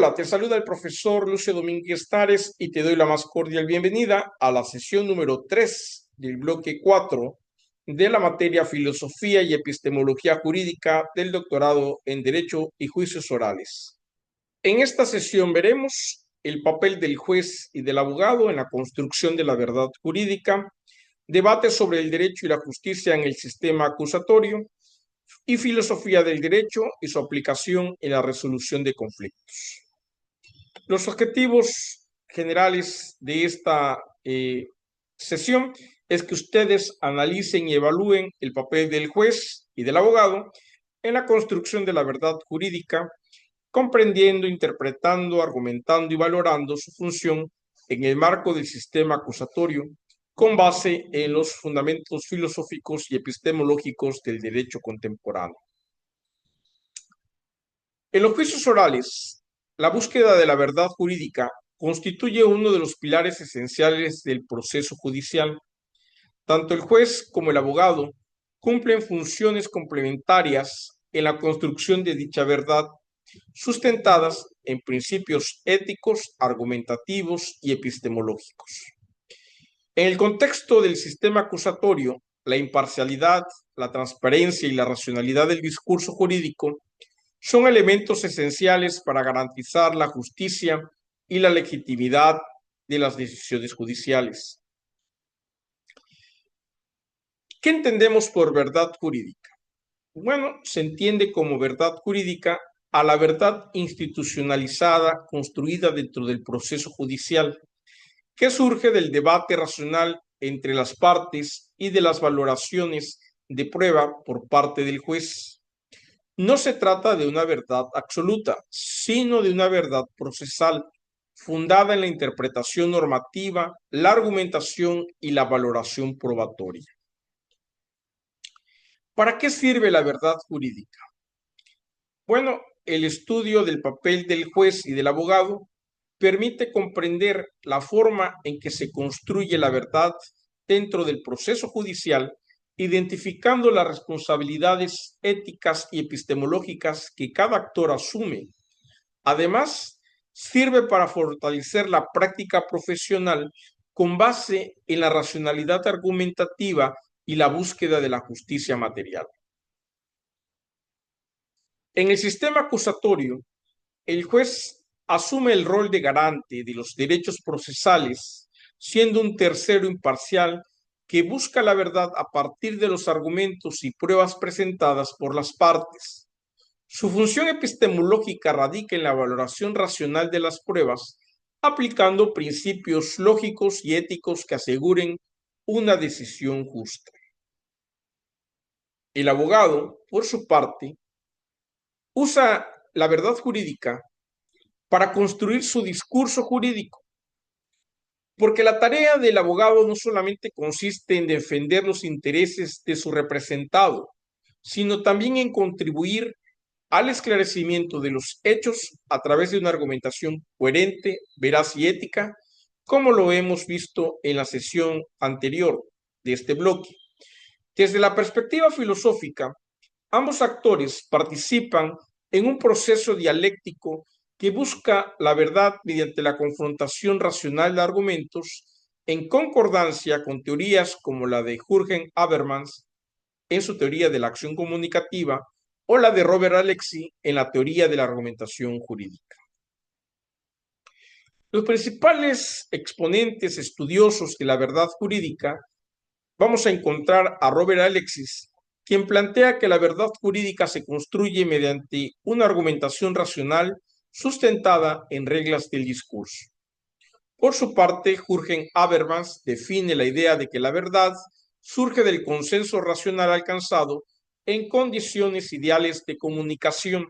Hola, te saluda el profesor Lucio Domínguez Tares y te doy la más cordial bienvenida a la sesión número 3 del bloque 4 de la materia Filosofía y Epistemología Jurídica del doctorado en Derecho y Juicios Orales. En esta sesión veremos el papel del juez y del abogado en la construcción de la verdad jurídica, debate sobre el derecho y la justicia en el sistema acusatorio y filosofía del derecho y su aplicación en la resolución de conflictos. Los objetivos generales de esta sesión es que ustedes analicen y evalúen el papel del juez y del abogado en la construcción de la verdad jurídica, comprendiendo, interpretando, argumentando y valorando su función en el marco del sistema acusatorio con base en los fundamentos filosóficos y epistemológicos del derecho contemporáneo. En los juicios orales, la búsqueda de la verdad jurídica constituye uno de los pilares esenciales del proceso judicial. Tanto el juez como el abogado cumplen funciones complementarias en la construcción de dicha verdad, sustentadas en principios éticos, argumentativos y epistemológicos. En el contexto del sistema acusatorio, la imparcialidad, la transparencia y la racionalidad del discurso jurídico son elementos esenciales para garantizar la justicia y la legitimidad de las decisiones judiciales. ¿Qué entendemos por verdad jurídica? Bueno, se entiende como verdad jurídica a la verdad institucionalizada construida dentro del proceso judicial, que surge del debate racional entre las partes y de las valoraciones de prueba por parte del juez. No se trata de una verdad absoluta, sino de una verdad procesal, fundada en la interpretación normativa, la argumentación y la valoración probatoria. ¿Para qué sirve la verdad jurídica? Bueno, el estudio del papel del juez y del abogado permite comprender la forma en que se construye la verdad dentro del proceso judicial, identificando las responsabilidades éticas y epistemológicas que cada actor asume. Además, sirve para fortalecer la práctica profesional con base en la racionalidad argumentativa y la búsqueda de la justicia material. En el sistema acusatorio, el juez asume el rol de garante de los derechos procesales, siendo un tercero imparcial que busca la verdad a partir de los argumentos y pruebas presentadas por las partes. Su función epistemológica radica en la valoración racional de las pruebas, aplicando principios lógicos y éticos que aseguren una decisión justa. El abogado, por su parte, usa la verdad jurídica para construir su discurso jurídico, porque la tarea del abogado no solamente consiste en defender los intereses de su representado, sino también en contribuir al esclarecimiento de los hechos a través de una argumentación coherente, veraz y ética, como lo hemos visto en la sesión anterior de este bloque. Desde la perspectiva filosófica, ambos actores participan en un proceso dialéctico que busca la verdad mediante la confrontación racional de argumentos en concordancia con teorías como la de Jürgen Habermas en su teoría de la acción comunicativa o la de Robert Alexy en la teoría de la argumentación jurídica. Los principales exponentes estudiosos de la verdad jurídica vamos a encontrar a Robert Alexy, quien plantea que la verdad jurídica se construye mediante una argumentación racional sustentada en reglas del discurso. Por su parte, Jürgen Habermas define la idea de que la verdad surge del consenso racional alcanzado en condiciones ideales de comunicación.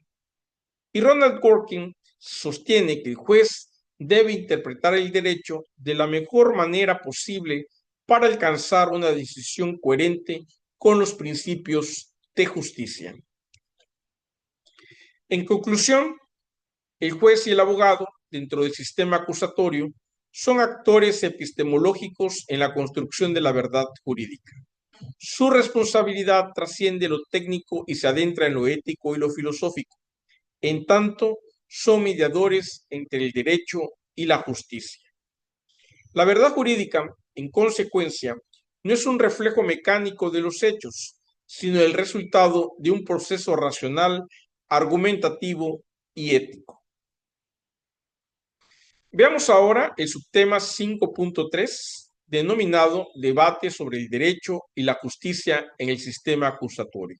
Y Ronald Dworkin sostiene que el juez debe interpretar el derecho de la mejor manera posible para alcanzar una decisión coherente con los principios de justicia. En conclusión, el juez y el abogado, dentro del sistema acusatorio, son actores epistemológicos en la construcción de la verdad jurídica. Su responsabilidad trasciende lo técnico y se adentra en lo ético y lo filosófico, en tanto son mediadores entre el derecho y la justicia. La verdad jurídica, en consecuencia, no es un reflejo mecánico de los hechos, sino el resultado de un proceso racional, argumentativo y ético. Veamos ahora el subtema 5.3, denominado Debate sobre el derecho y la justicia en el sistema acusatorio.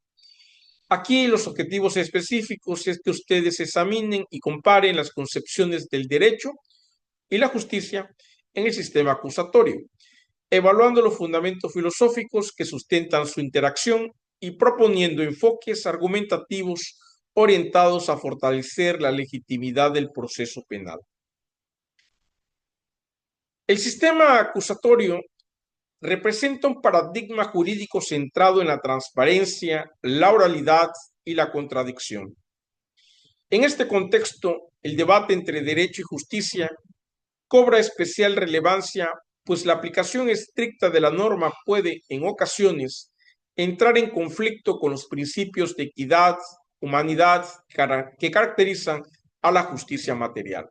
Aquí los objetivos específicos es que ustedes examinen y comparen las concepciones del derecho y la justicia en el sistema acusatorio, evaluando los fundamentos filosóficos que sustentan su interacción y proponiendo enfoques argumentativos orientados a fortalecer la legitimidad del proceso penal. El sistema acusatorio representa un paradigma jurídico centrado en la transparencia, la oralidad y la contradicción. En este contexto, el debate entre derecho y justicia cobra especial relevancia, pues la aplicación estricta de la norma puede, en ocasiones, entrar en conflicto con los principios de equidad, humanidad que caracterizan a la justicia material.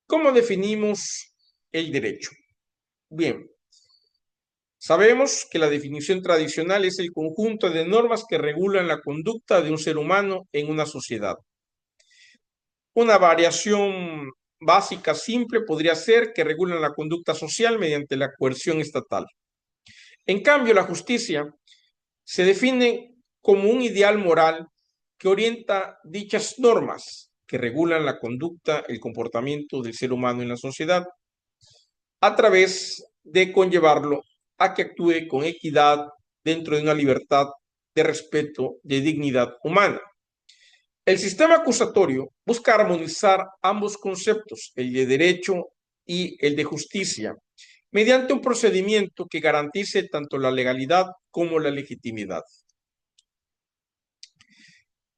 ¿Cómo definimos el derecho? Bien, sabemos que la definición tradicional es el conjunto de normas que regulan la conducta de un ser humano en una sociedad. Una variación básica simple podría ser que regulan la conducta social mediante la coerción estatal. En cambio, la justicia se define como un ideal moral que orienta dichas normas que regulan la conducta, el comportamiento del ser humano en la sociedad, a través de conllevarlo a que actúe con equidad dentro de una libertad de respeto, de dignidad humana. El sistema acusatorio busca armonizar ambos conceptos, el de derecho y el de justicia, mediante un procedimiento que garantice tanto la legalidad como la legitimidad.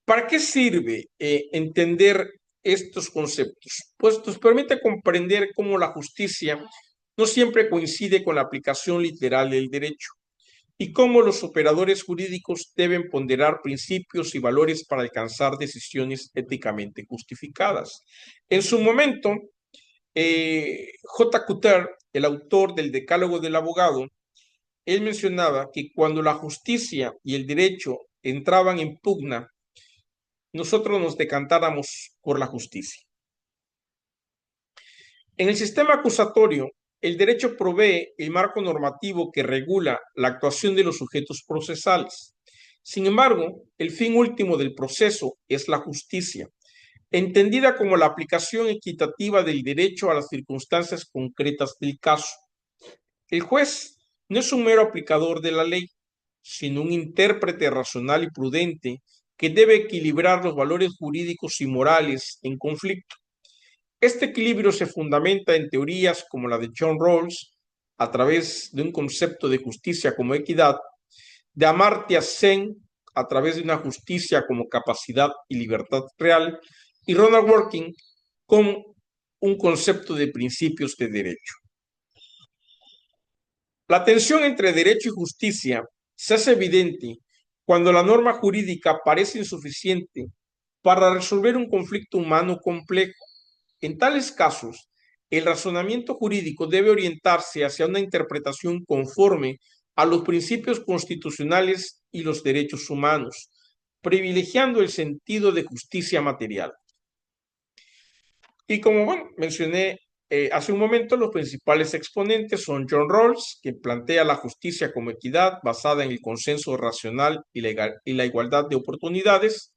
¿Para qué sirve entender estos conceptos? Pues nos permite comprender cómo la justicia no siempre coincide con la aplicación literal del derecho y cómo los operadores jurídicos deben ponderar principios y valores para alcanzar decisiones éticamente justificadas. En su momento, J. Cutter, el autor del Decálogo del Abogado, él mencionaba que cuando la justicia y el derecho entraban en pugna, nosotros nos decantáramos por la justicia. En el sistema acusatorio, el derecho provee el marco normativo que regula la actuación de los sujetos procesales. Sin embargo, el fin último del proceso es la justicia, entendida como la aplicación equitativa del derecho a las circunstancias concretas del caso. El juez no es un mero aplicador de la ley, sino un intérprete racional y prudente que debe equilibrar los valores jurídicos y morales en conflicto. Este equilibrio se fundamenta en teorías como la de John Rawls, a través de un concepto de justicia como equidad, de Amartya Sen, a través de una justicia como capacidad y libertad real, y Ronald Dworkin como un concepto de principios de derecho. La tensión entre derecho y justicia se hace evidente cuando la norma jurídica parece insuficiente para resolver un conflicto humano complejo. En tales casos, el razonamiento jurídico debe orientarse hacia una interpretación conforme a los principios constitucionales y los derechos humanos, privilegiando el sentido de justicia material. Y como mencioné hace un momento, los principales exponentes son John Rawls, que plantea la justicia como equidad basada en el consenso racional y la igualdad de oportunidades;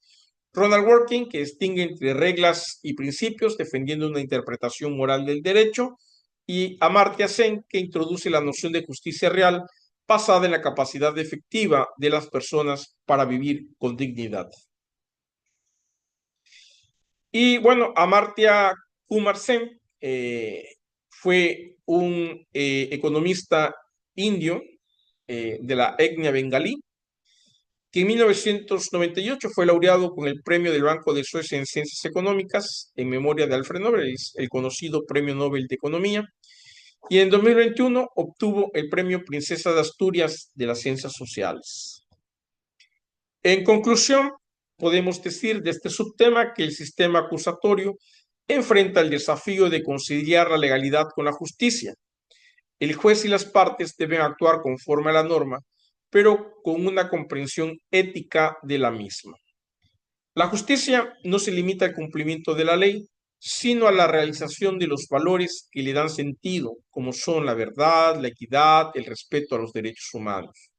Ronald Dworkin, que distingue entre reglas y principios defendiendo una interpretación moral del derecho; y Amartya Sen, que introduce la noción de justicia real basada en la capacidad efectiva de las personas para vivir con dignidad. Y bueno, Amartya Kumar Sen fue un economista indio de la etnia bengalí, que en 1998 fue laureado con el premio del Banco de Suecia en Ciencias Económicas en memoria de Alfred Nobel, el conocido Premio Nobel de Economía, y en 2021 obtuvo el Premio Princesa de Asturias de las Ciencias Sociales. En conclusión, podemos decir de este subtema que el sistema acusatorio enfrenta el desafío de conciliar la legalidad con la justicia. El juez y las partes deben actuar conforme a la norma, pero con una comprensión ética de la misma. La justicia no se limita al cumplimiento de la ley, sino a la realización de los valores que le dan sentido, como son la verdad, la equidad, el respeto a los derechos humanos.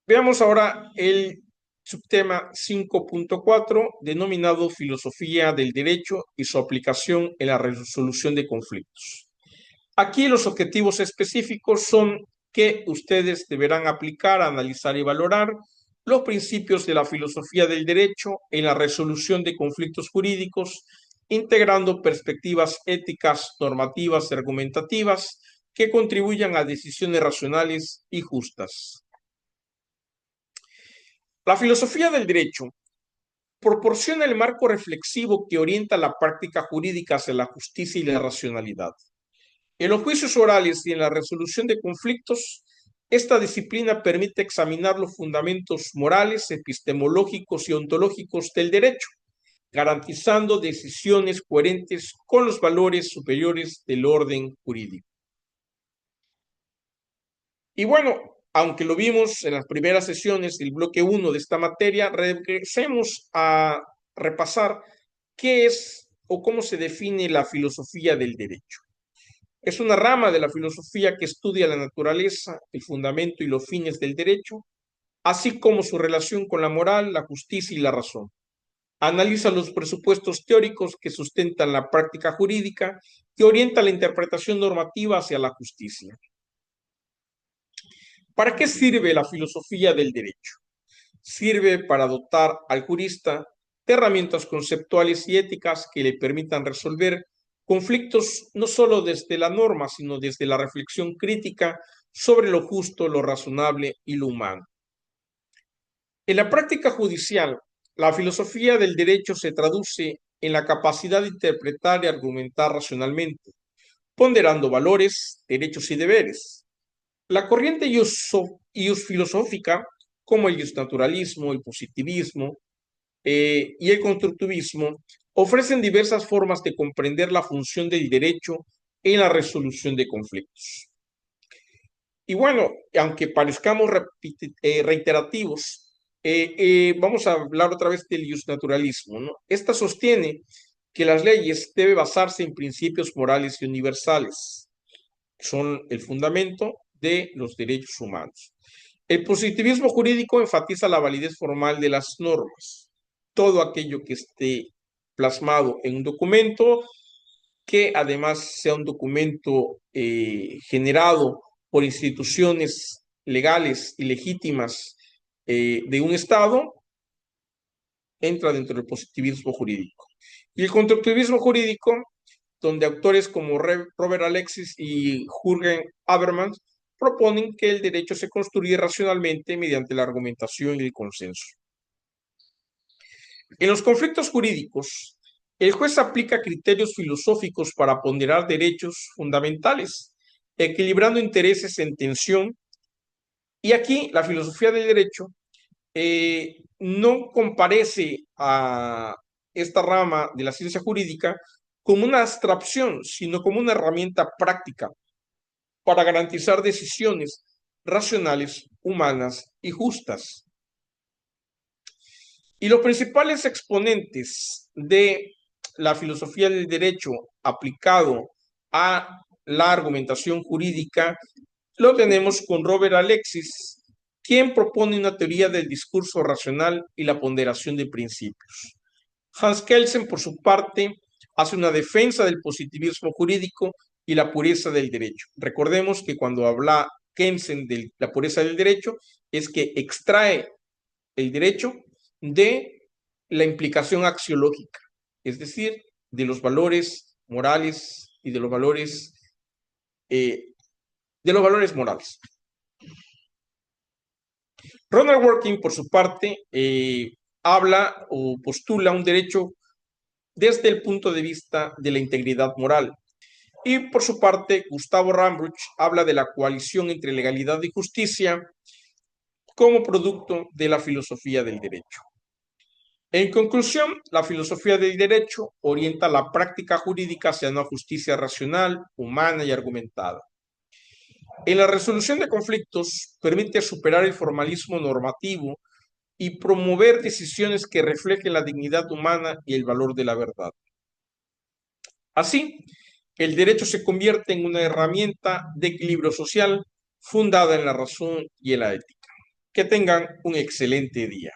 Veamos ahora el subtema 5.4, denominado Filosofía del Derecho y su aplicación en la resolución de conflictos. Aquí los objetivos específicos son que ustedes deberán aplicar, analizar y valorar los principios de la filosofía del derecho en la resolución de conflictos jurídicos, integrando perspectivas éticas, normativas y argumentativas que contribuyan a decisiones racionales y justas. La filosofía del derecho proporciona el marco reflexivo que orienta la práctica jurídica hacia la justicia y la racionalidad. En los juicios orales y en la resolución de conflictos, esta disciplina permite examinar los fundamentos morales, epistemológicos y ontológicos del derecho, garantizando decisiones coherentes con los valores superiores del orden jurídico. Y bueno, aunque lo vimos en las primeras sesiones del bloque 1 de esta materia, regresemos a repasar qué es o cómo se define la filosofía del derecho. Es una rama de la filosofía que estudia la naturaleza, el fundamento y los fines del derecho, así como su relación con la moral, la justicia y la razón. Analiza los presupuestos teóricos que sustentan la práctica jurídica y orienta la interpretación normativa hacia la justicia. ¿Para qué sirve la filosofía del derecho? Sirve para dotar al jurista de herramientas conceptuales y éticas que le permitan resolver conflictos no solo desde la norma, sino desde la reflexión crítica sobre lo justo, lo razonable y lo humano. En la práctica judicial, la filosofía del derecho se traduce en la capacidad de interpretar y argumentar racionalmente, ponderando valores, derechos y deberes. La corriente filosófica, como el naturalismo, el positivismo y el constructivismo, ofrecen diversas formas de comprender la función del derecho en la resolución de conflictos. Y bueno, aunque parezcamos reiterativos, vamos a hablar otra vez del naturalismo, ¿no? Esta sostiene que las leyes deben basarse en principios morales y universales. Son el fundamento de los derechos humanos. El positivismo jurídico enfatiza la validez formal de las normas. Todo aquello que esté plasmado en un documento, que además sea un documento generado por instituciones legales y legítimas de un Estado, entra dentro del positivismo jurídico. Y el constructivismo jurídico, donde autores como Robert Alexis y Jürgen Habermas proponen que el derecho se construye racionalmente mediante la argumentación y el consenso. En los conflictos jurídicos, el juez aplica criterios filosóficos para ponderar derechos fundamentales, equilibrando intereses en tensión. Y aquí la filosofía del derecho no comparece a esta rama de la ciencia jurídica como una abstracción, sino como una herramienta práctica para garantizar decisiones racionales, humanas y justas. Y los principales exponentes de la filosofía del derecho aplicado a la argumentación jurídica lo tenemos con Robert Alexis, quien propone una teoría del discurso racional y la ponderación de principios. Hans Kelsen, por su parte, hace una defensa del positivismo jurídico y la pureza del derecho. Recordemos que cuando habla Kelsen de la pureza del derecho, es que extrae el derecho de la implicación axiológica, es decir, de los valores morales y de los valores morales. Ronald Dworkin, por su parte, habla o postula un derecho desde el punto de vista de la integridad moral. Y por su parte, Gustavo Rambruch habla de la coalición entre legalidad y justicia como producto de la filosofía del derecho. En conclusión, la filosofía del derecho orienta la práctica jurídica hacia una justicia racional, humana y argumentada. En la resolución de conflictos permite superar el formalismo normativo y promover decisiones que reflejen la dignidad humana y el valor de la verdad. Así, el derecho se convierte en una herramienta de equilibrio social fundada en la razón y en la ética. Que tengan un excelente día.